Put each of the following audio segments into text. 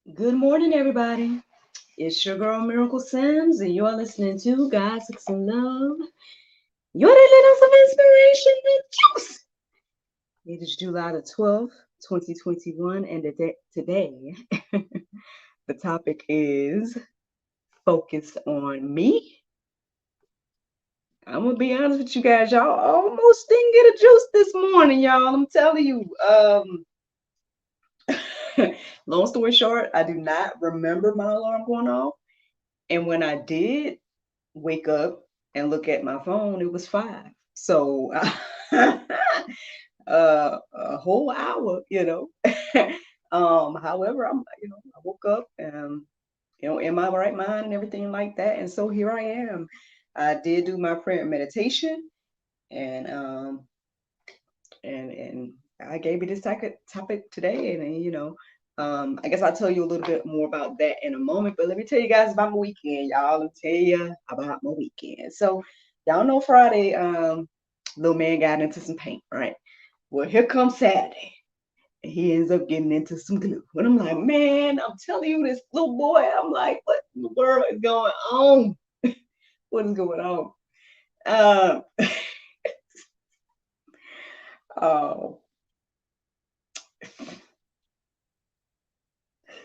Good morning, everybody. It's your girl Miracle Sims, and you're listening to God Sex and Love. You're the little of inspiration and juice. It is July the 12th, 2021, and today the topic is focused on me. I'm gonna be honest with you guys, y'all almost didn't get a juice this morning, y'all. I'm telling you. Long story short, I do not remember my alarm going off, and when I did wake up and look at my phone, it was 5. So a whole hour, however, I woke up and in my right mind and everything like that. And so here I am. I did do my prayer and meditation, and and I gave you this topic today, and I guess I'll tell you a little bit more about that in a moment. But let me tell you guys about my weekend, y'all. Let me tell you about my weekend. So y'all know Friday, little man got into some paint, right? Well, here comes Saturday, and he ends up getting into some glue. And I'm like, man, I'm telling you, this little boy. I'm like, what in the world is going on? What is going on? Um, oh,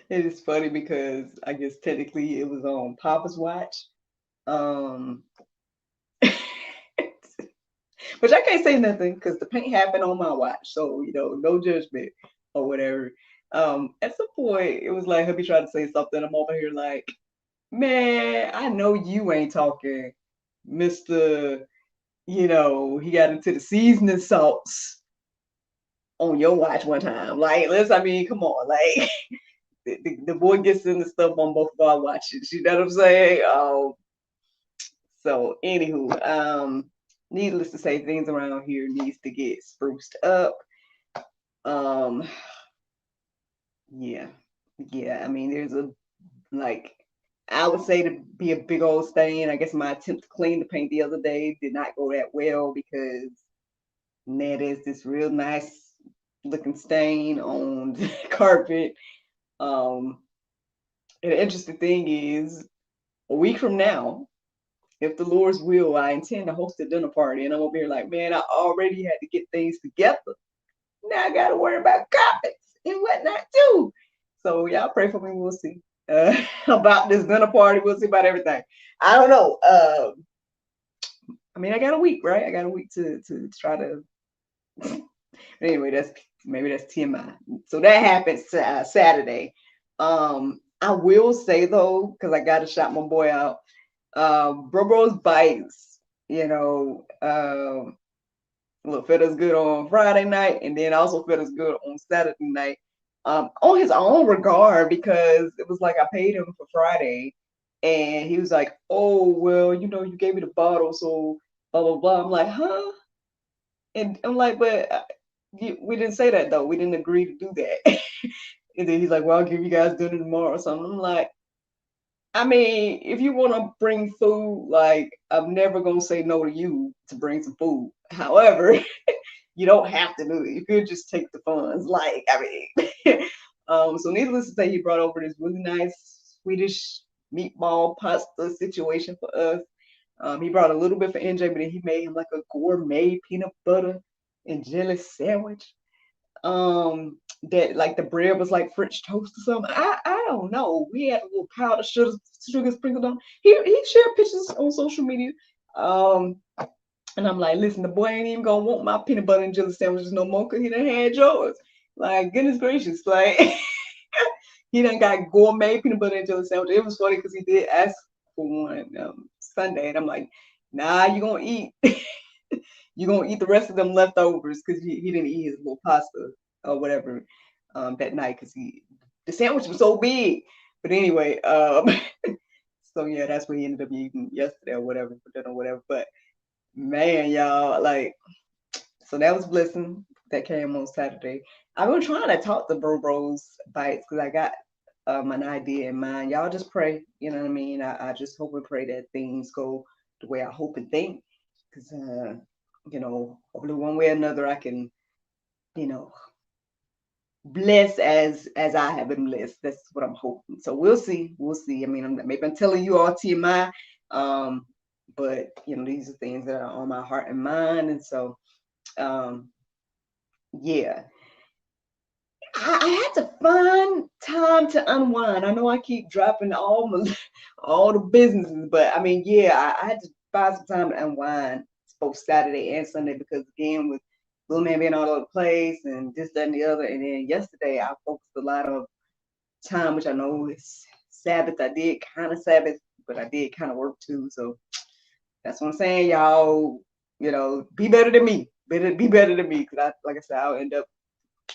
it is funny because I guess technically it was on Papa's watch. Um, Which I can't say nothing because the paint happened on my watch, so no judgment or whatever. At some point, it was like hubby tried to say something. I'm over here like, man, I know you ain't talking, Mister. He got into the seasoning salts on your watch one time. Like, I mean, come on, like the boy gets into stuff on both of our watches. You know what I'm saying? So anywho, needless to say, things around here needs to get spruced up. Um, yeah, yeah. I mean, there's a like I would say to be a big old stain. I guess my attempt to clean the paint the other day did not go that well because now there's this real nice looking stain on the carpet. Um, and the interesting thing is, a week from now, if the Lord's will, I intend to host a dinner party, and I'm over here like, man, I already had to get things together. Now I got to worry about carpets and whatnot too. So y'all pray for me. We'll see about this dinner party. We'll see about everything. I don't know. I mean, I got a week, right? I got a week to try to. Anyway, that's TMI. So that happens Saturday. I will say though, because I got to shout my boy out. Bro bites. Look, fed us good on Friday night, and then also fed us good on Saturday night. On his own regard, because it was like I paid him for Friday, and he was like, "Oh well, you gave me the bottle, so blah blah blah." I'm like, "Huh?" And I'm like, "But we didn't say that though. We didn't agree to do that." And then he's like, "Well, I'll give you guys dinner tomorrow or something." I'm like, I mean, if you want to bring food, like I'm never gonna say no to you to bring some food. However, you don't have to do it. You could just take the funds. Like, I mean, so needless to say, he brought over this really nice Swedish meatball pasta situation for us. He brought a little bit for NJ, but then he made him like a gourmet peanut butter and jelly sandwich. That like the bread was like French toast or something. I don't know. We had a little powder sugar sprinkled on. He shared pictures on social media. Um, and I'm like, listen, the boy ain't even gonna want my peanut butter and jelly sandwiches no more because he done had yours. Like, goodness gracious, like he done got gourmet peanut butter and jelly sandwich. It was funny because he did ask for one Sunday, and I'm like, nah, you gonna eat. You're gonna eat the rest of them leftovers because he didn't eat his little pasta or whatever that night because the sandwich was so big. But anyway, so yeah, that's what he ended up eating yesterday or whatever for dinner or whatever. But man, y'all, like, so that was blessing that came on Saturday. I've been trying to talk to Bros bites because I got an idea in mind. Y'all just pray, you know what I mean? I just hope and pray that things go the way I hope and think because hopefully one way or another I can, you know, blessed as I have been blessed. That's what I'm hoping. So we'll see. We'll see. I mean, maybe I'm telling you all TMI, but these are things that are on my heart and mind, and so um, yeah. I had to find time to unwind. I know I keep dropping all the businesses, but I mean, yeah, I had to find some time to unwind both Saturday and Sunday because again, with little man being all over the place and this, that, and the other, and then yesterday I focused a lot of time, which I know is Sabbath. I did kind of Sabbath, but I did kind of work too. So that's what I'm saying, y'all. Be better than me. Be better than me, because like I said, I'll end up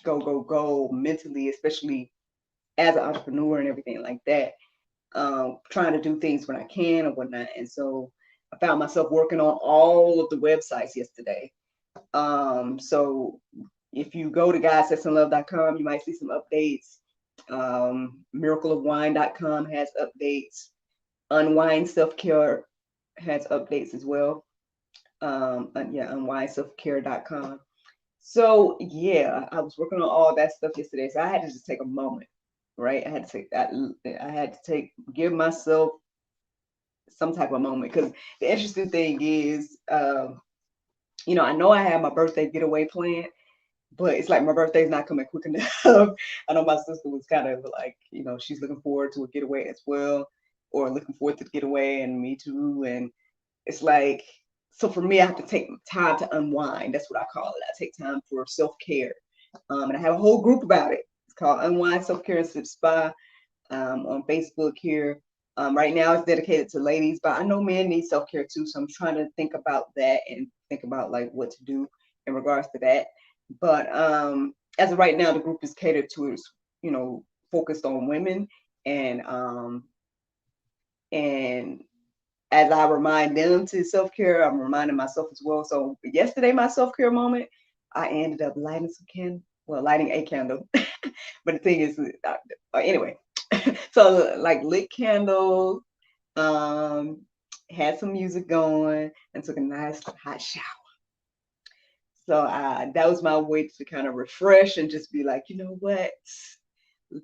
go mentally, especially as an entrepreneur and everything like that, trying to do things when I can and whatnot. And so I found myself working on all of the websites yesterday. So if you go to guysesandlove.com, you might see some updates. Miracleofwine.com has updates. Unwind Self-Care has updates as well. Unwindselfcare.com. So yeah, I was working on all that stuff yesterday. So I had to just take a moment, right? I had to give myself some type of moment, because the interesting thing is, I know I have my birthday getaway planned, but it's like my birthday's not coming quick enough. I know my sister was kind of like, she's looking forward to a getaway as well, or looking forward to the getaway, and me too. And it's like, so for me, I have to take time to unwind. That's what I call it. I take time for self-care. And I have a whole group about it. It's called Unwind Self-Care and Sip Spa, on Facebook here. Right now it's dedicated to ladies, but I know men need self-care too. So I'm trying to think about that and think about like what to do in regards to that. But as of right now, the group is catered to, focused on women, and as I remind them to self-care, I'm reminding myself as well. So yesterday, my self-care moment, I ended up lighting a candle. But the thing is, anyway, so like lit candles, um, had some music going, and took a nice hot shower. So that was my way to kind of refresh and just be like, you know what?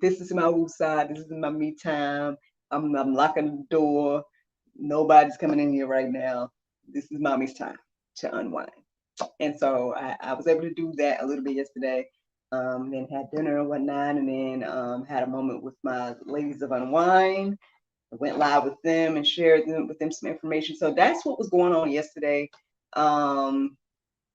This is my side. This is my me time. I'm locking the door. Nobody's coming in here right now. This is mommy's time to unwind. And so I was able to do that a little bit yesterday. Then had dinner and whatnot, and then had a moment with my ladies of Unwind. I went live with them and shared with them some information. So that's what was going on yesterday. And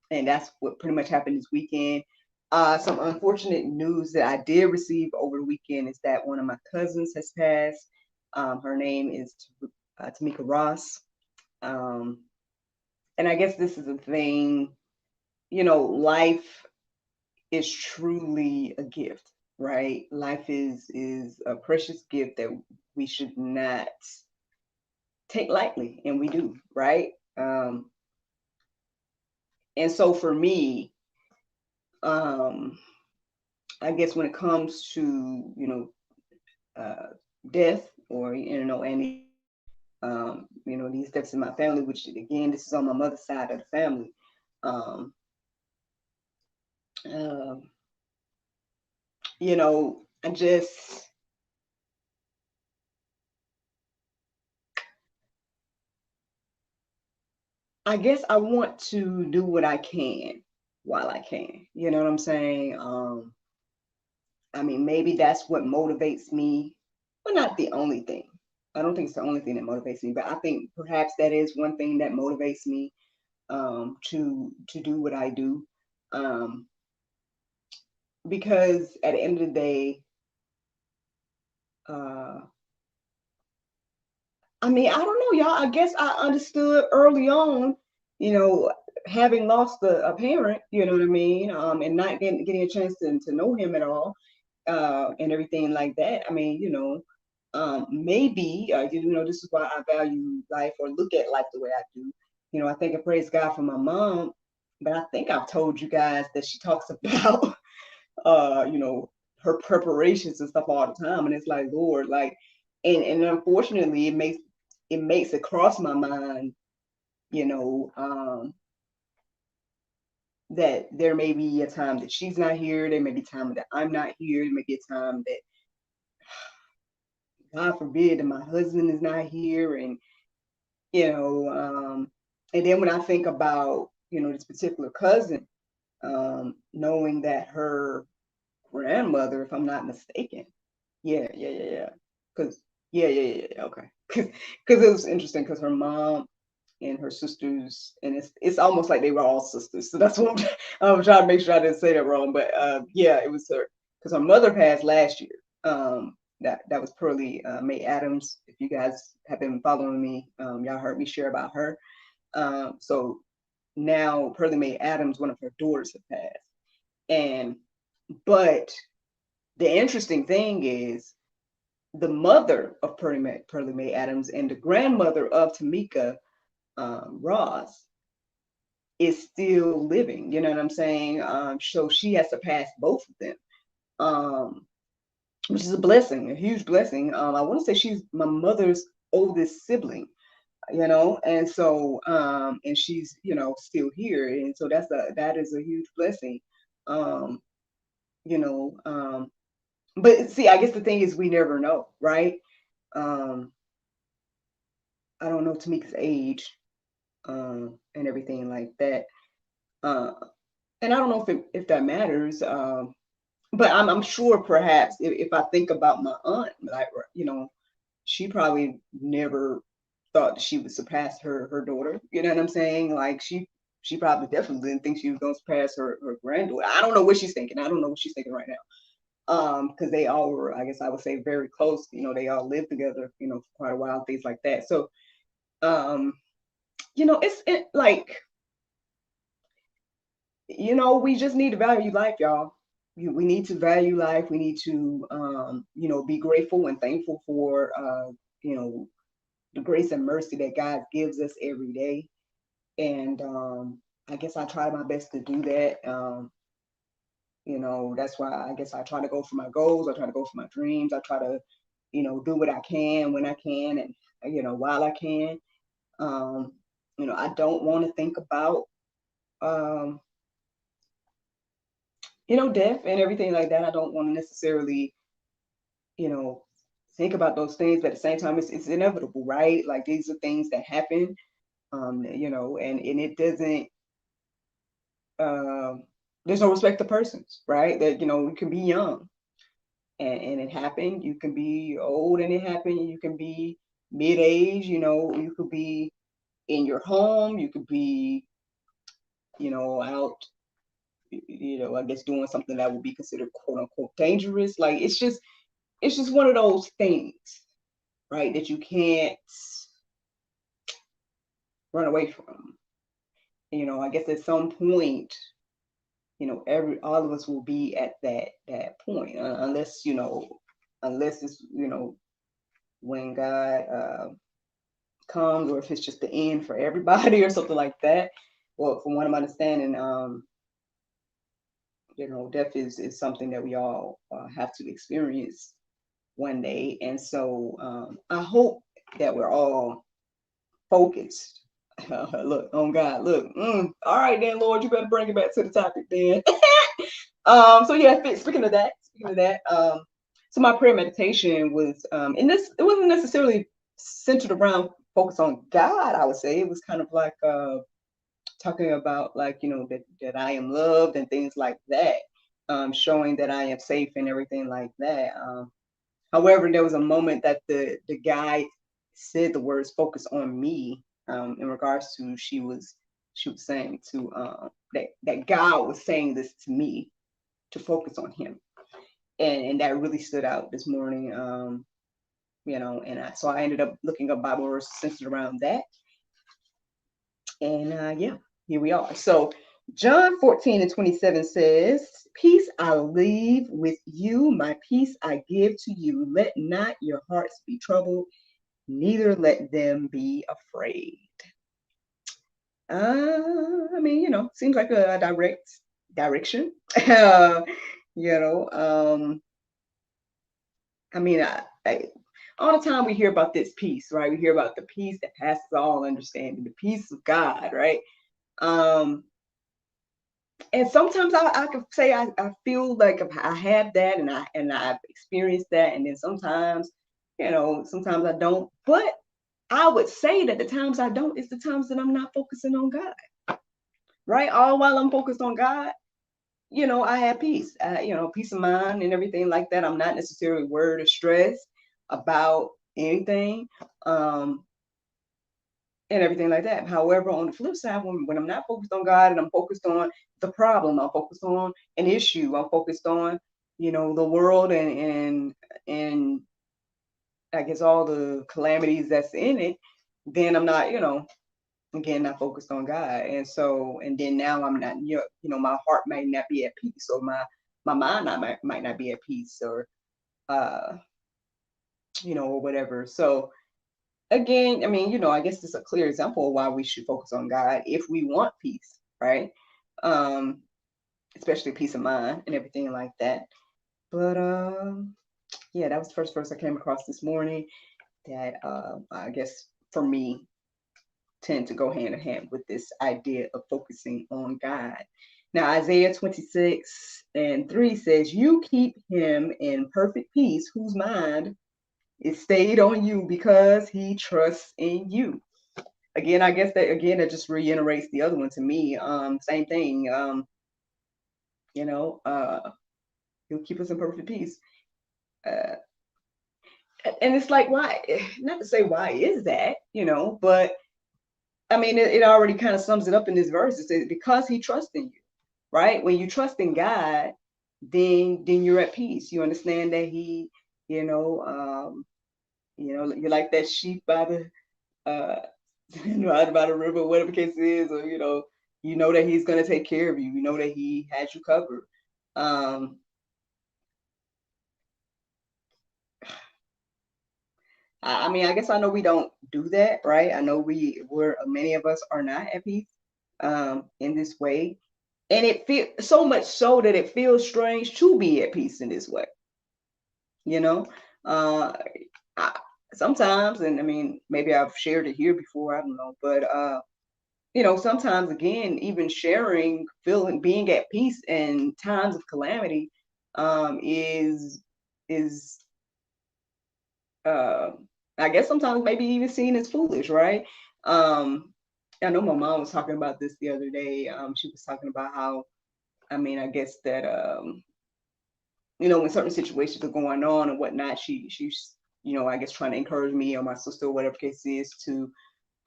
that's what pretty much happened this weekend. Some unfortunate news that I did receive over the weekend is that one of my cousins has passed. Her name is Tamika Ross. And I guess this is a thing, life is truly a gift, right? Life is a precious gift that we should not take lightly, and we do, right? And so for me, I guess when it comes to death, or and these deaths in my family, which again, this is on my mother's side of the family. Um, uh, I just, I guess I want to do what I can while I can. You know what I'm saying? I mean, maybe that's what motivates me, but not the only thing. I don't think it's the only thing that motivates me, but I think perhaps that is one thing that motivates me, to do what I do, um, because at the end of the day, uh, I mean, I don't know, y'all. I guess I understood early on, you know, having lost a parent, you know what I mean, and not getting a chance to know him at all, and everything like that. I mean, maybe, this is why I value life, or look at life the way I do. I think I praise God for my mom, but I think I've told you guys that she talks about, uh, you know, her preparations and stuff all the time, and it's like, Lord, like, and unfortunately, it makes it cross my mind, you know, um, that there may be a time that she's not here. There may be time that I'm not here. There may be a time that, God forbid, that my husband is not here. And, you know, and then when I think about, this particular cousin, knowing that her grandmother, if I'm not mistaken, yeah. Because, yeah, okay. Because it was interesting because her mom and her sisters, and it's almost like they were all sisters. So that's what I'm trying to make sure I didn't say that wrong. But yeah, it was her, because her mother passed last year. That was Pearlie Mae Adams. If you guys have been following me, y'all heard me share about her. So now Pearlie Mae Adams, one of her daughters, have passed. And but the interesting thing is the mother of Pearlie Mae Adams and the grandmother of Tamika Ross is still living. You know what I'm saying? So she has to pass both of them, which is a blessing, a huge blessing. I want to say she's my mother's oldest sibling, and so and she's still here, and so that is a huge blessing. Um, you know, but see, I guess the thing is we never know, right? Um, I don't know Tamika's age, and everything like that. Uh, and I don't know if that matters. But I'm sure perhaps if I think about my aunt, like, she probably never thought she would surpass her daughter. You know what I'm saying? Like she probably definitely didn't think she was going to surpass her granddaughter. I don't know what she's thinking. I don't know what she's thinking right now. Because they all were, I guess I would say, very close. They all lived together, for quite a while, things like that. So, um, like, we just need to value life, y'all. We need to value life. We need to, be grateful and thankful for, the grace and mercy that God gives us every day. And I guess I try my best to do that. That's why I guess I try to go for my goals. I try to go for my dreams. I try to, do what I can when I can, and while I can. Um, I don't want to think about, um, death and everything like that. I don't want to necessarily, you know, think about those things, but at the same time, it's inevitable, right? Like these are things that happen, and it doesn't. Um, there's no respect to persons, right? That you can be young and it happened. You can be old and it happened. You can be mid-age. You could be in your home. You could be, out, I guess doing something that would be considered quote unquote dangerous. Like it's just one of those things, right, that you can't run away from. I guess at some point, every all of us will be at that point, unless it's when God comes, or if it's just the end for everybody or something like that. Well, from what I'm understanding, death is something that we all have to experience one day, and so I hope that we're all focused. Look, on God. Look, all right, then, Lord, you better bring it back to the topic, then. So yeah, speaking of that, so my prayer meditation was, and it wasn't necessarily centered around focus on God. I would say it was kind of like talking about, like, that I am loved and things like that, showing that I am safe and everything like that. However, there was a moment that the guy said the words "focus on me," in regards to she was saying to that God was saying this to me to focus on Him, and that really stood out this morning. So I ended up looking up Bible verses centered around that, and yeah, here we are. So John 14:27 says, "Peace I leave with you, my peace I give to you. Let not your hearts be troubled, neither let them be afraid." I mean, seems like a direct direction. you know, um, I mean, all the time we hear about this peace, right? We hear about the peace that passes all understanding, the peace of God, right? Um, And sometimes I could say I feel like I have that, and I've experienced that, and then sometimes, sometimes I don't. But I would say that the times I don't is the times that I'm not focusing on God, right? All while I'm focused on God, I have peace, peace of mind and everything like that. I'm not necessarily worried or stressed about anything. Um, and everything like that. However, on the flip side, when I'm not focused on God and I'm focused on the problem, I'm focused on an issue, I'm focused on, the world and I guess all the calamities that's in it, then I'm not, again, not focused on God. And so, and then now I'm not, my heart might not be at peace, or my mind might not be at peace, or uh, or whatever. So again, I mean, I guess it's a clear example of why we should focus on God if we want peace, right? Um, Especially peace of mind and everything like that. But yeah, that was the first verse I came across this morning that I guess for me tend to go hand in hand with this idea of focusing on God. Now, Isaiah 26:3 says, "You keep him in perfect peace, whose mind is stayed on you because he trusts in you." Again, I guess that just reiterates the other one to me. Same thing. You know, uh, he'll keep us in perfect peace. Uh, and it's like, why? Not to say why is that, but I mean, it already kind of sums it up in this verse. It says, because he trusts in you, right? When you trust in God, then you're at peace. You understand that he, you know, um, you're like that sheep by the right by the river, whatever the case is, or you know that he's gonna take care of you. You know that he has you covered. Um, I mean, I guess I know we don't do that, right? I know we're many of us are not at peace in this way, and it feels so much so that it feels strange to be at peace in this way. You know, uh, I, sometimes, and I mean, maybe I've shared it here before. I don't know, but sometimes again, even sharing, feeling, being at peace in times of calamity, is uh, I guess sometimes maybe even seen as foolish, right? Um, I know my mom was talking about this the other day. She was talking about how, I mean, I guess that when certain situations are going on and whatnot, she's I guess trying to encourage me or my sister or whatever case is to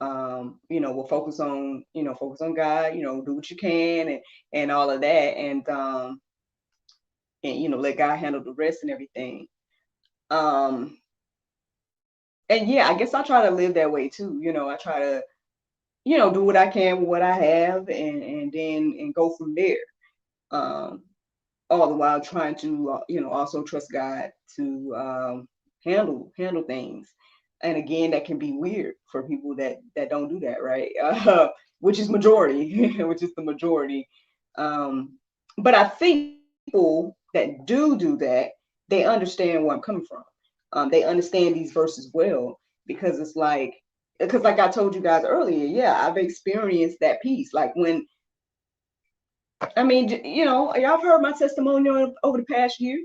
we'll focus on God, do what you can and all of that, and let God handle the rest and everything. Um, and yeah, I guess I try to live that way too. I try to, do what I can with what I have, and then and go from there. Um, all the while trying to, also trust God to handle things. And again, that can be weird for people that don't do that, right? Which is majority, which is the majority. Um, but I think people that do that, they understand where I'm coming from. They understand these verses well, because it's like, because like I told you guys earlier, yeah, I've experienced that peace. Like when, I mean, y'all have heard my testimony over the past year,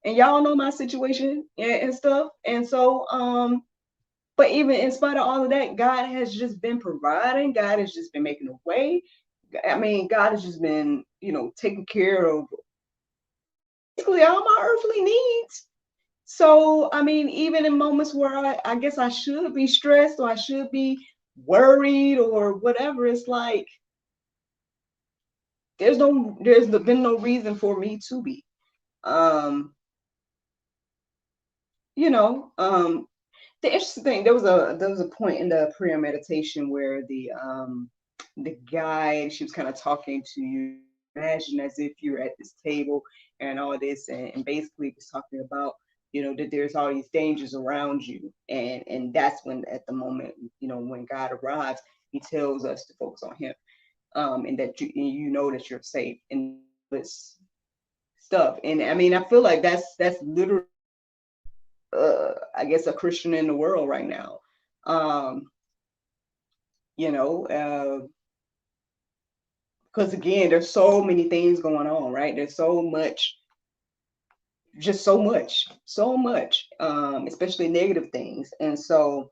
and y'all know my situation and stuff. And so, but even in spite of all of that, God has just been providing. God has just been making a way. I mean, God has just been, taking care of basically all my earthly needs. So, I mean, even in moments where I guess I should be stressed or I should be worried or whatever, it's like there's been no reason for me to be. Um, you know, um, the interesting thing, there was a point in the prayer meditation where the guy, she was kind of talking to you, imagine as if you're at this table and all this, and basically was talking about that there's all these dangers around you, and that's when at the moment when God arrives, he tells us to focus on him, and that you know that you're safe and this stuff. And I mean, I feel like that's literally I guess a Christian in the world right now. Um, you know, uh, Because again, there's so many things going on, right? There's so much, just so much, especially negative things. And so,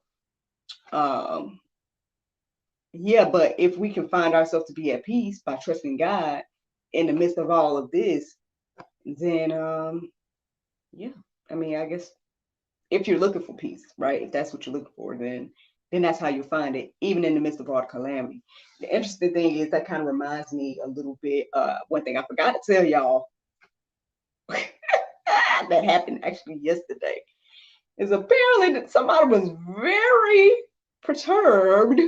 um, yeah, but if we can find ourselves to be at peace by trusting God in the midst of all of this, then yeah, I mean, I guess if you're looking for peace, right? If that's what you're looking for, then that's how you find it, even in the midst of all the calamity. The interesting thing is that kind of reminds me a little bit. One thing I forgot to tell y'all that happened actually yesterday is apparently that somebody was very perturbed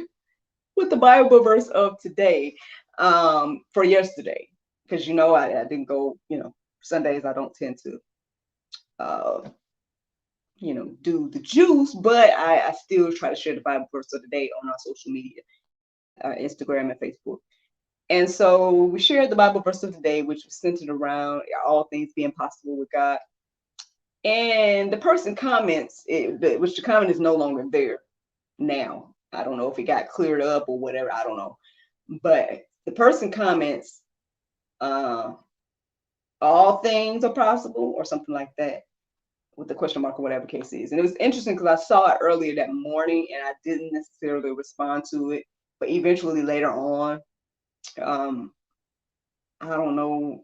with the Bible verse of today, for yesterday, because I didn't go. Sundays I don't tend to uh, do the juice, but I still try to share the Bible verse of the day on our social media, Instagram and Facebook. And so we shared the Bible verse of the day, which was centered around all things being possible with God. And the person comments, which the comment is no longer there now. I don't know if it got cleared up or whatever. I don't know. But the person comments, all things are possible or something like that, with the question mark or whatever case is. And it was interesting because I saw it earlier that morning and I didn't necessarily respond to it. But eventually later on, I don't know.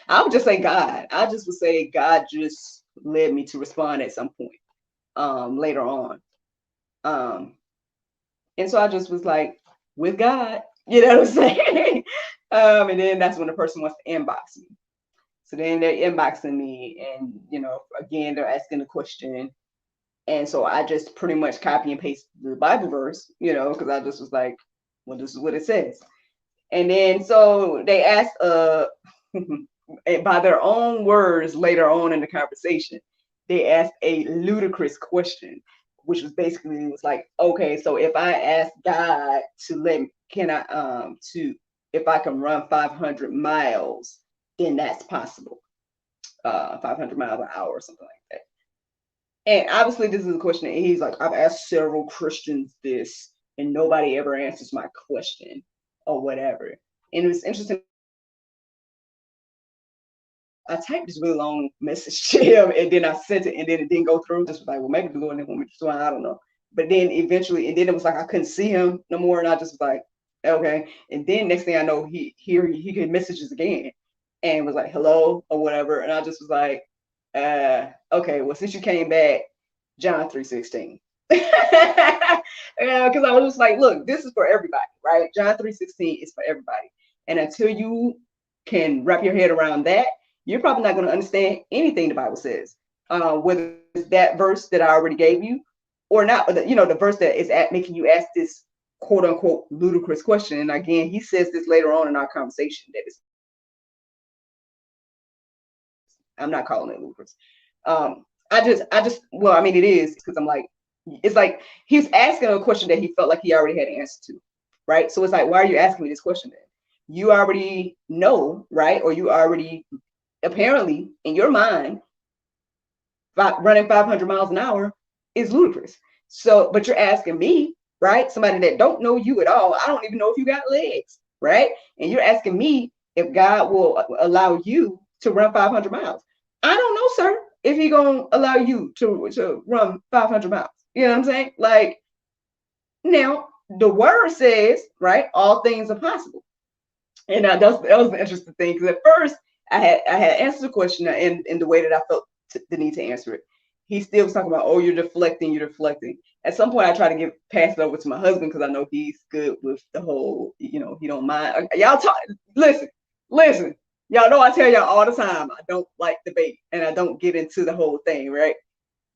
I would just say God. I just would say God just led me to respond at some point later on. And so I just was like, with God, you know what I'm saying? And then that's when the person wants to inbox me. So then they're inboxing me and, again, they're asking the question. And so I just pretty much copy and paste the Bible verse, because I just was like, well, this is what it says. And then so they asked, by their own words later on in the conversation, they asked a ludicrous question, which was basically, it was like, okay, so if I ask God to if I can run 500 miles, then that's possible. 500 miles an hour or something like that. And obviously this is a question that he's like, I've asked several Christians this and nobody ever answers my question or whatever. And it was interesting. I typed this really long message to him and then I sent it and then it didn't go through. Just was like, well, maybe the Lord didn't want me to, so I don't know. But then eventually, and then it was like I couldn't see him no more, and I just was like, okay. And then next thing I know, he get messages again and was like, hello or whatever. And I just was like, okay, well, since you came back, John 3:16. Because I was just like, look, this is for everybody, right? John 3:16 is for everybody. And until you can wrap your head around that, you're probably not going to understand anything the Bible says, whether it's that verse that I already gave you or not, the verse that is making you ask this quote unquote ludicrous question. And again, he says this later on in our conversation that is, I'm not calling it ludicrous. Well, I mean, it is, because I'm like, it's like he's asking a question that he felt like he already had an answer to, right? So it's like, why are you asking me this question then? You already know, right? Or you already, apparently in your mind, running 500 miles an hour is ludicrous. So, but you're asking me, right? Somebody that don't know you at all. I don't even know if you got legs, right? And you're asking me if God will allow you to run 500 miles. I don't know, sir, if he gonna allow you to run 500 miles. You know what I'm saying? Like, now the word says, right, all things are possible. And that was the interesting thing, because at first I had answered the question in the way that I felt the need to answer it. He still was talking about, oh, you're deflecting. At some point, I try to pass it over to my husband because I know he's good with the whole, he don't mind. Y'all talk, listen. Y'all know I tell y'all all the time, I don't like debate and I don't get into the whole thing, right?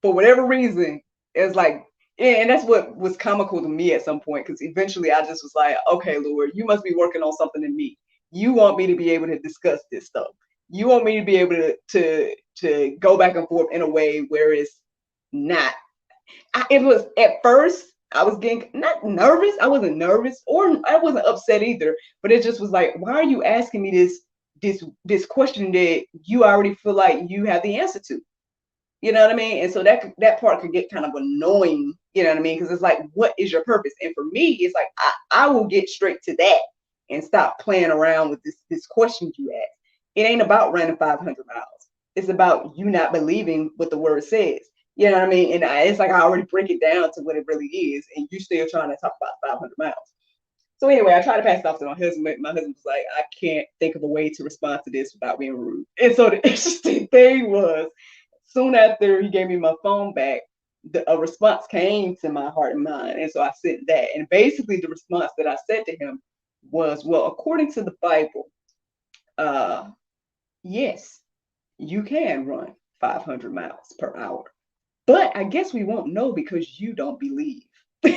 For whatever reason, it's like, and that's what was comical to me at some point, because eventually I just was like, okay, Lord, you must be working on something in me. You want me to be able to discuss this stuff. You want me to be able to go back and forth in a way where it's not. It was at first I was getting not nervous. I wasn't nervous or I wasn't upset either. But it just was like, why are you asking me this question that you already feel like you have the answer to? You know what I mean? And so that part could get kind of annoying, you know what I mean? Because it's like, what is your purpose? And for me, it's like, I will get straight to that. and stop playing around with this question you ask. It ain't about running 500 miles. It's about you not believing what the word says. You know what I mean? And it's like I already break it down to what it really is, and you still trying to talk about 500 miles. So anyway, I tried to pass it off to my husband. My husband was like, I can't think of a way to respond to this without being rude. And so the interesting thing was, soon after he gave me my phone back, a response came to my heart and mind. And so I sent that. And basically the response that I said to him was, well, according to the Bible, yes, you can run 500 miles per hour. But I guess we won't know because you don't believe. I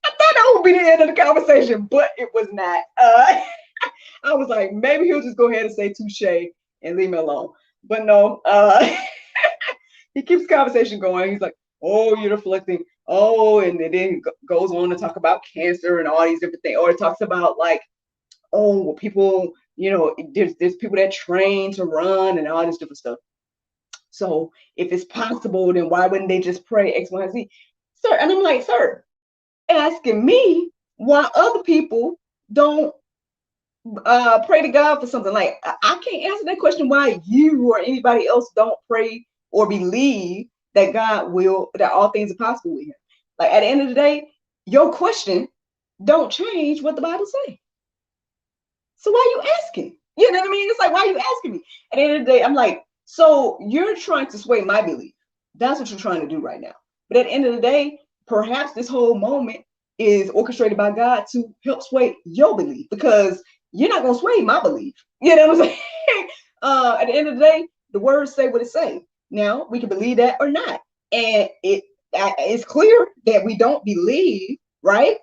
thought that would be the end of the conversation, but it was not. I was like, maybe he'll just go ahead and say touche and leave me alone. But no, he keeps the conversation going. He's like, oh, you're reflecting. Oh, and then goes on to talk about cancer and all these different things. Or it talks about like, oh, well, people, there's people that train to run and all this different stuff. So if it's possible, then why wouldn't they just pray X, Y, Z? Sir, and I'm like, sir, asking me why other people don't pray to God for something. Like, I can't answer that question why you or anybody else don't pray or believe that that all things are possible with him. Like, at the end of the day, your question don't change what the Bible says. So why are you asking? You know what I mean? It's like, why are you asking me? At the end of the day, I'm like, so you're trying to sway my belief. That's what you're trying to do right now. But at the end of the day, perhaps this whole moment is orchestrated by God to help sway your belief, because you're not going to sway my belief. You know what I'm saying? At the end of the day, the words say what it say. Now, we can believe that or not. And it's clear that we don't believe, right?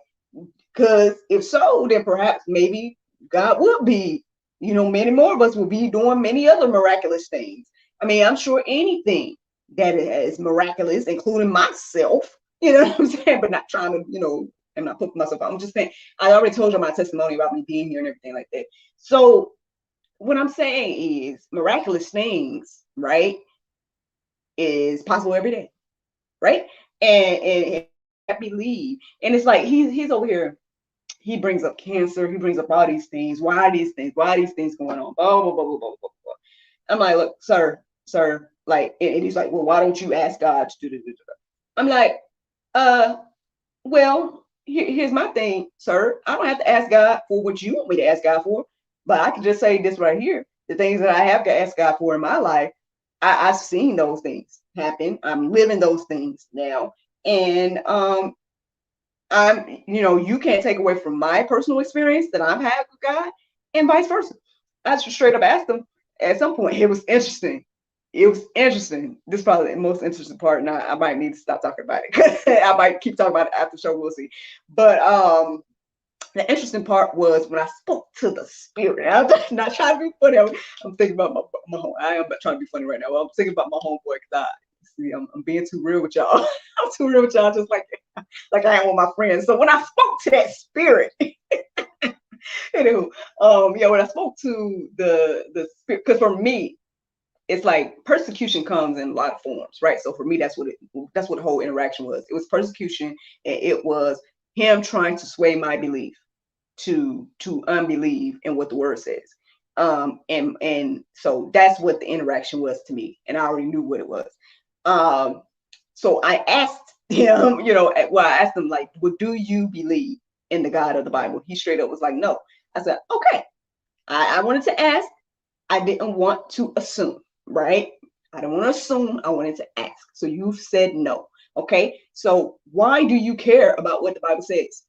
Because if so, then perhaps maybe God would be, many more of us will be doing many other miraculous things. I mean, I'm sure anything that is miraculous, including myself, you know what I'm saying? But not trying to, I'm not putting myself out. I'm just saying, I already told you my testimony about me being here and everything like that. So what I'm saying is miraculous things, right, is possible every day, right? And I believe, and it's like he's over here. He brings up cancer. He brings up all these things. Why are these things? Why are these things going on? Blah, blah, blah, blah, blah, blah, blah. I'm like, look, sir, like, and he's like, well, why don't you ask God to do this? I'm like, well, here's my thing, sir. I don't have to ask God for what you want me to ask God for, but I can just say this right here. The things that I have to ask God for in my life, I've seen those things happen. I'm living those things now. And you can't take away from my personal experience that I've had with God, and vice versa. I just straight up asked him at some point. It was interesting. This is probably the most interesting part, and I might need to stop talking about it because I might keep talking about it after the show. We'll see. But the interesting part was when I spoke to the spirit. I'm not trying to be funny. I'm thinking about my home. I am trying to be funny right now. I'm thinking about my homeboy because I'm being too real with y'all. I'm too real with y'all, just like I am with my friends. So when I spoke to that spirit, anywho, when I spoke to the spirit, because for me, it's like persecution comes in a lot of forms, right? So for me, that's what the whole interaction was. It was persecution, and it was him trying to sway my belief to unbelieve in what the word says. And so that's what the interaction was to me, and I already knew what it was. So I asked him, I asked him, like, well, do you believe in the God of the Bible? He straight up was like, no. I said, okay. I wanted to ask. I didn't want to assume, right? I don't want to assume. I wanted to ask. So you've said no. Okay. So why do you care about what the Bible says?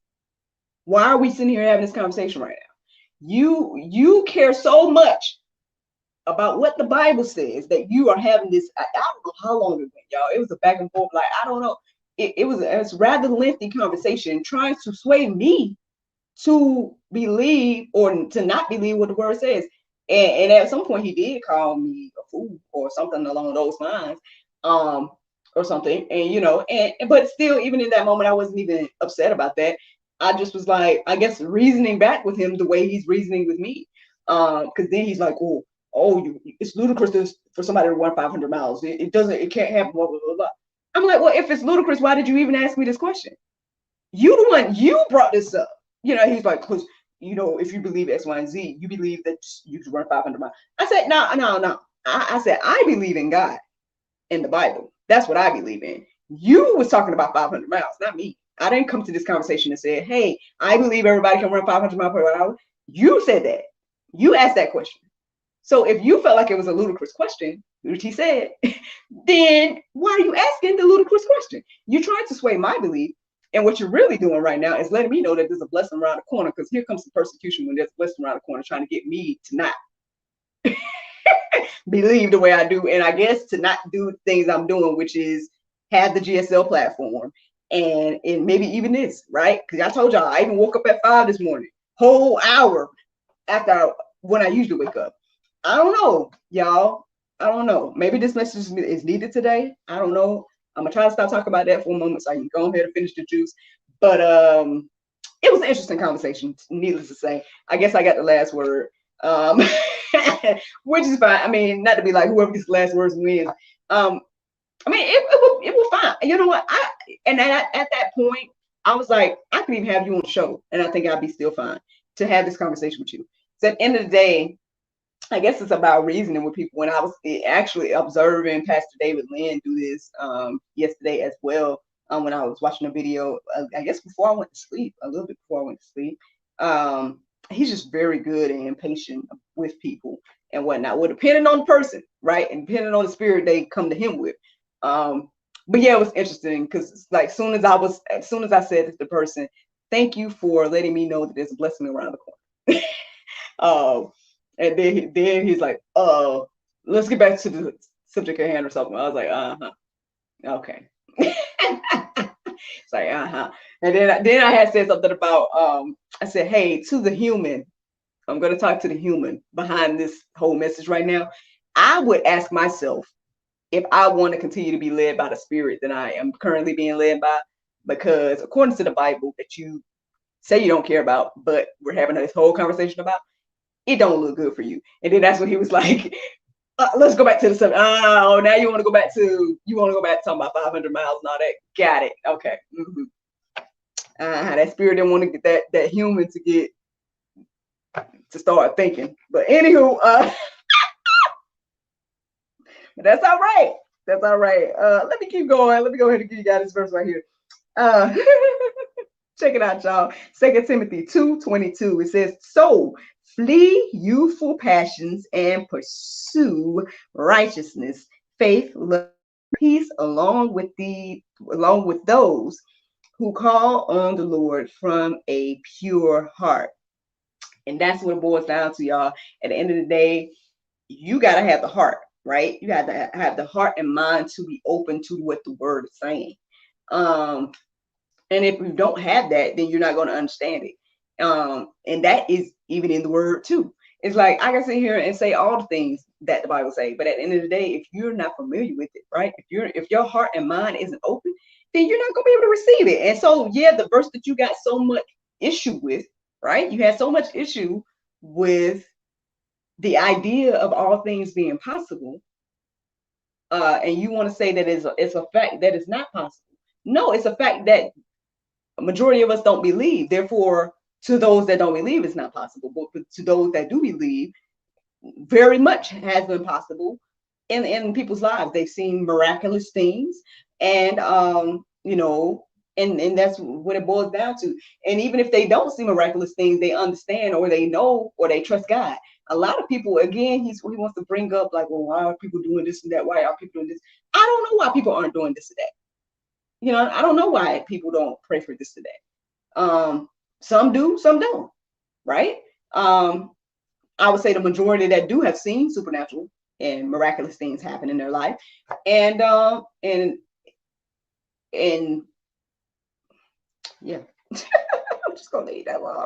Why are we sitting here having this conversation right now? You care so much about what the Bible says that you are having this. I don't know how long it went, y'all. It was a back and forth. Like, I don't know. It was a rather lengthy conversation trying to sway me to believe or to not believe what the word says. And at some point he did call me a fool or something along those lines, or something. And but still, even in that moment, I wasn't even upset about that. I just was like, I guess, reasoning back with him the way he's reasoning with me. Because then he's like, it's ludicrous for somebody to run 500 miles. It can't happen, blah, blah, blah, blah. I'm like, well, if it's ludicrous, why did you even ask me this question? You the one, you brought this up. he's like, because, if you believe X, Y, and Z, you believe that you could run 500 miles. I said, no, no, no. I said, I believe in God and the Bible. That's what I believe in. You was talking about 500 miles, not me. I didn't come to this conversation and say, hey, I believe everybody can run 500 miles per hour. You said that. You asked that question. So if you felt like it was a ludicrous question, which he said, then why are you asking the ludicrous question? You're trying to sway my belief. And what you're really doing right now is letting me know that there's a blessing around the corner, because here comes the persecution when there's a blessing around the corner trying to get me to not believe the way I do. And I guess to not do things I'm doing, which is have the GSL platform and maybe even this, right? Because I told y'all, I even woke up at 5 this morning, whole hour after when I usually wake up. I don't know, y'all. I don't know. Maybe this message is needed today. I don't know. I'm gonna try to stop talking about that for a moment so I can go ahead and finish the juice. But it was an interesting conversation, needless to say. I guess I got the last word. Um, which is fine. I mean, not to be like whoever gets the last words wins. I mean, it was fine. You know what? At that point, I was like, I could even have you on the show, and I think I'd be still fine to have this conversation with you. So at the end of the day, I guess it's about reasoning with people. When I was actually observing Pastor David Lynn do this yesterday as well, when I was watching a video, I guess before I went to sleep, a little bit before I went to sleep. He's just very good and patient with people and whatnot. Well, depending on the person, right, and depending on the spirit they come to him with. But yeah, it was interesting because like as soon as I said to the person, "Thank you for letting me know that there's a blessing around the corner." And then he's like, let's get back to the subject at hand or something. I was like, okay. It's like, And then I had said something about, I said, hey, to the human, I'm going to talk to the human behind this whole message right now. I would ask myself if I want to continue to be led by the spirit that I am currently being led by, because according to the Bible that you say you don't care about, but we're having this whole conversation about, it don't look good for you. And then that's when he was like, let's go back to the subject. Oh, now you want to go back to talking about 500 miles and all that. Got it. Okay. That spirit didn't want to get that human to start thinking. But anywho, but that's all right. That's all right. Let me keep going. Let me go ahead and give you guys this verse right here. Check it out, y'all. 2 Timothy 2:22. It says, so flee youthful passions and pursue righteousness, faith, love, peace, along with those who call on the Lord from a pure heart. And that's what it boils down to, y'all. At the end of the day, you got to have the heart, right? You got to have the heart and mind to be open to what the word is saying. And if you don't have that, then you're not going to understand it. And that is even in the word too. It's like I can sit here and say all the things that the Bible say, but at the end of the day, if you're not familiar with it, right? If your heart and mind isn't open, then you're not going to be able to receive it. And so, yeah, the verse that you got so much issue with, right? You had so much issue with the idea of all things being possible, and you want to say that it's a fact that it's not possible. No, it's a fact that a majority of us don't believe. Therefore, to those that don't believe, it's not possible. But to those that do believe, very much has been possible in people's lives. They've seen miraculous things, and and that's what it boils down to. And even if they don't see miraculous things, they understand, or they know, or they trust God. A lot of people, again, he wants to bring up like, well, why are people doing this and that? Why are people doing this? I don't know why people aren't doing this and that. I don't know why people don't pray for this today. Some do, some don't, right? I would say the majority that do have seen supernatural and miraculous things happen in their life, and yeah. I'm just gonna leave that one. I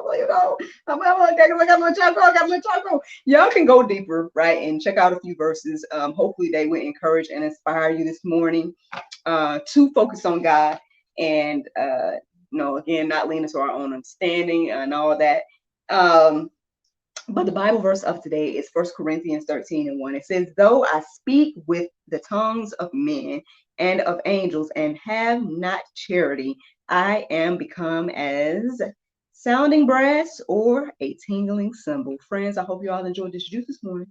got my charcoal. Y'all can go deeper, right, and check out a few verses. Hopefully they will encourage and inspire you this morning to focus on God and again, not leaning to our own understanding and all that. But the Bible verse of today is 1 Corinthians 13:1. It says, though I speak with the tongues of men and of angels and have not charity, I am become as sounding brass, or a tingling cymbal. Friends, I hope you all enjoyed this juice this morning.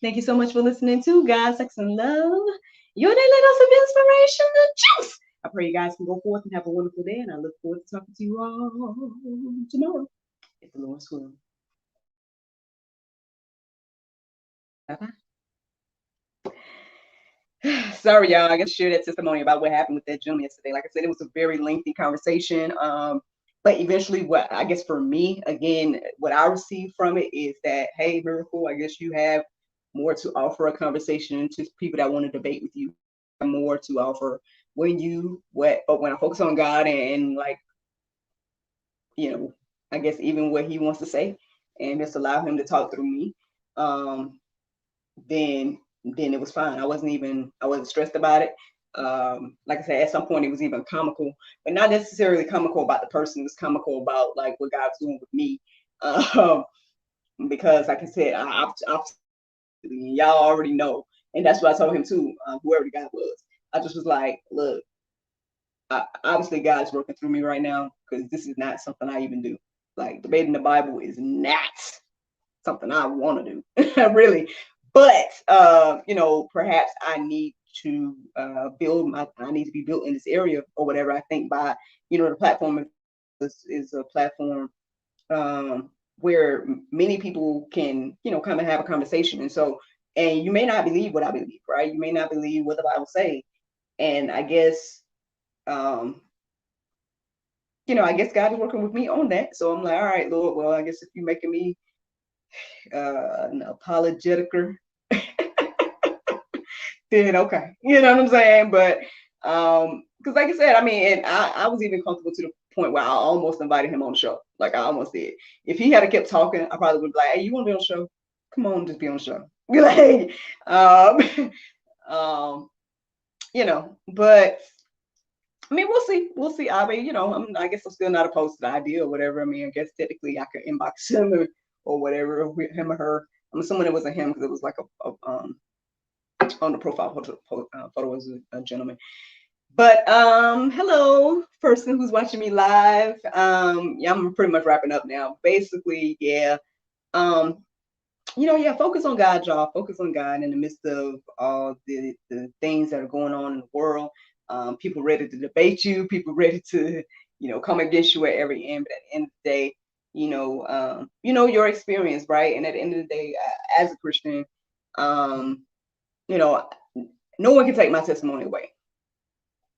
Thank you so much for listening to God, Sex, and Love, your daily dose of inspiration and juice. I pray you guys can go forth and have a wonderful day, and I look forward to talking to you all tomorrow, if the Lord's will. Bye-bye. Sorry, y'all. I guess share that testimony about what happened with that gentleman yesterday. Like I said, it was a very lengthy conversation. But eventually, what I guess for me, again, what I received from it is that, hey, Miracle, I guess you have more to offer a conversation to people that want to debate with you, more to offer but when I focus on God and like, I guess even what he wants to say and just allow him to talk through me, then it was fine. I wasn't stressed about it. Like I said, at some point it was even comical, but not necessarily comical about the person. It was comical about like what God's doing with me. Because like I said, y'all already know, and that's what I told him too. Whoever the guy was, I just was like, look, obviously God is working through me right now because this is not something I even do. Like debating the Bible is not something I want to do, really. But perhaps I need to I need to be built in this area or whatever. I think by the platform is a platform where many people can come and have a conversation, and you may not believe what I believe, right? You may not believe what the Bible say, and I guess I guess God is working with me on that. So I'm like, all right, Lord, well, I guess if you're making me an apologeticer, then okay, you know what I'm saying? But because like I said, I mean, and I was even comfortable to the point where I almost invited him on the show. Like I almost did. If he had kept talking, I probably would be like, hey, you want to be on the show? Come on, just be on the show. Like, but I mean, we'll see. I mean, I guess I'm still not opposed to the idea or whatever. I mean, I guess technically I could inbox him or whatever, with him or her. I'm assuming it wasn't him because it was like on the profile photo was a gentleman. But hello, person who's watching me live. Yeah, I'm pretty much wrapping up now. Basically, yeah. Focus on God, y'all. Focus on God in the midst of all the things that are going on in the world. People ready to debate you, people ready to, come against you at every end. But at the end of the day, your experience, right? And at the end of the day, as a Christian, no one can take my testimony away.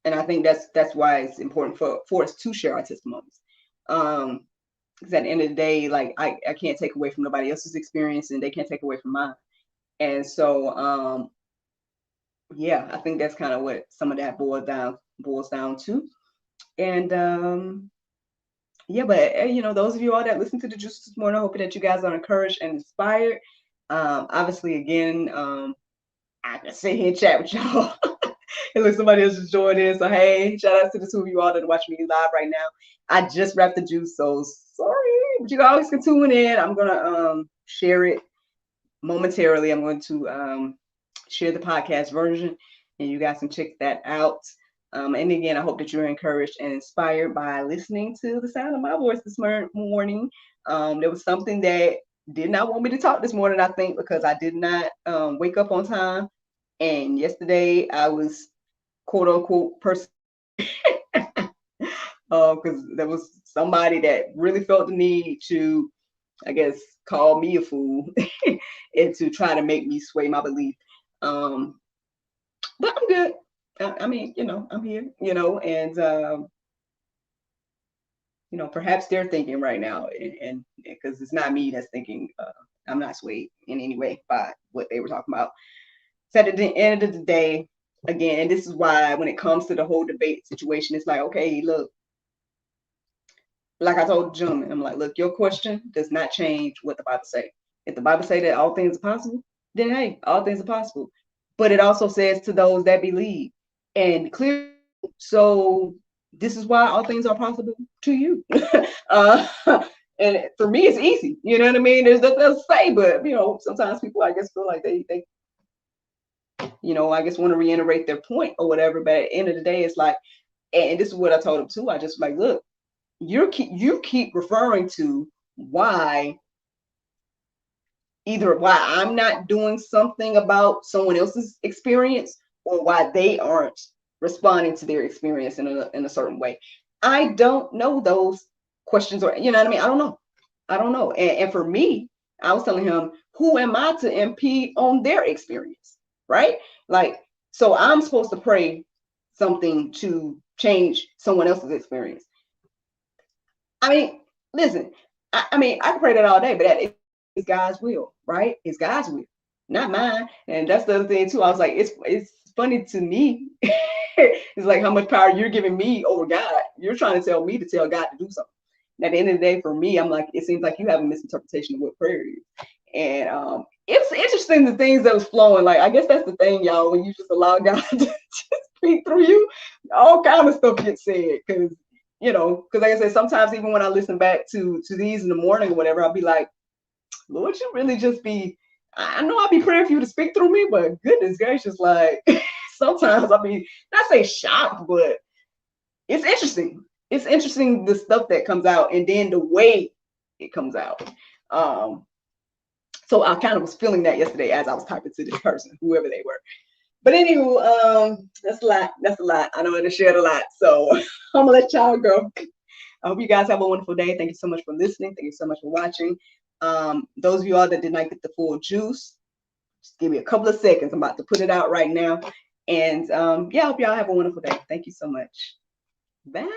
And I think that's why it's important for us to share our testimonies. Because at the end of the day, like I can't take away from nobody else's experience, and they can't take away from mine. And so, yeah, I think that's kind of what some of that boils down to. And yeah, but those of you all that listen to the juice this morning, I hope that you guys are encouraged and inspired. Obviously, again, I can sit here and chat with y'all. And look, somebody else just joined in. So hey, shout out to the two of you all that are watching me live right now. I just wrapped the juice, so sorry, but you always can tune in. I'm gonna share it momentarily. I'm going to share the podcast version, and you guys can check that out. And again, I hope that you're encouraged and inspired by listening to the sound of my voice this morning. There was something that did not want me to talk this morning, I think, because I did not wake up on time. And yesterday I was quote unquote person because there was somebody that really felt the need to, I guess, call me a fool and to try to make me sway my belief. But I'm good. I mean, I'm here, and perhaps they're thinking right now, and because it's not me that's thinking, I'm not swayed in any way by what they were talking about. So at the end of the day, again, and this is why when it comes to the whole debate situation, it's like, okay, look, like I told the gentleman, I'm like, look, your question does not change what the Bible say. If the Bible say that all things are possible, then hey, all things are possible. But it also says to those that believe, and clearly, so this is why all things are possible to you. And for me, it's easy. You know what I mean? There's nothing else to say, but sometimes people, I guess, feel like they I guess want to reiterate their point or whatever. But at the end of the day, it's like, and this is what I told him too. I just like, look, you keep referring to why, either why I'm not doing something about someone else's experience, or why they aren't responding to their experience in a certain way. I don't know those questions, or you know what I mean? I don't know. I don't know. And for me, I was telling him, who am I to impede on their experience? Right? Like, so I'm supposed to pray something to change someone else's experience. I mean, listen, I mean, I can pray that all day, but that is God's will, right? It's God's will, not mine. And that's the other thing too. I was like, it's funny to me. It's like how much power you're giving me over God. You're trying to tell me to tell God to do something. And at the end of the day, for me, I'm like, it seems like you have a misinterpretation of what prayer is. And it's interesting the things that was flowing. Like, I guess that's the thing, y'all, when you just allow God to speak through you, all kind of stuff gets said. Because like I said, sometimes even when I listen back to these in the morning or whatever, I'll be like, Lord, you really just be, I know I'll be praying for you to speak through me, but goodness gracious, like sometimes I mean, not say shocked, but it's interesting. It's interesting the stuff that comes out, and then the way it comes out. So I kind of was feeling that yesterday as I was talking to this person, whoever they were. But anywho, that's a lot. That's a lot. I know I shared a lot. So I'm gonna let y'all go. I hope you guys have a wonderful day. Thank you so much for listening. Thank you so much for watching. Those of you all that did not get the full juice, just give me a couple of seconds. I'm about to put it out right now. And yeah, I hope y'all have a wonderful day. Thank you so much. Bye.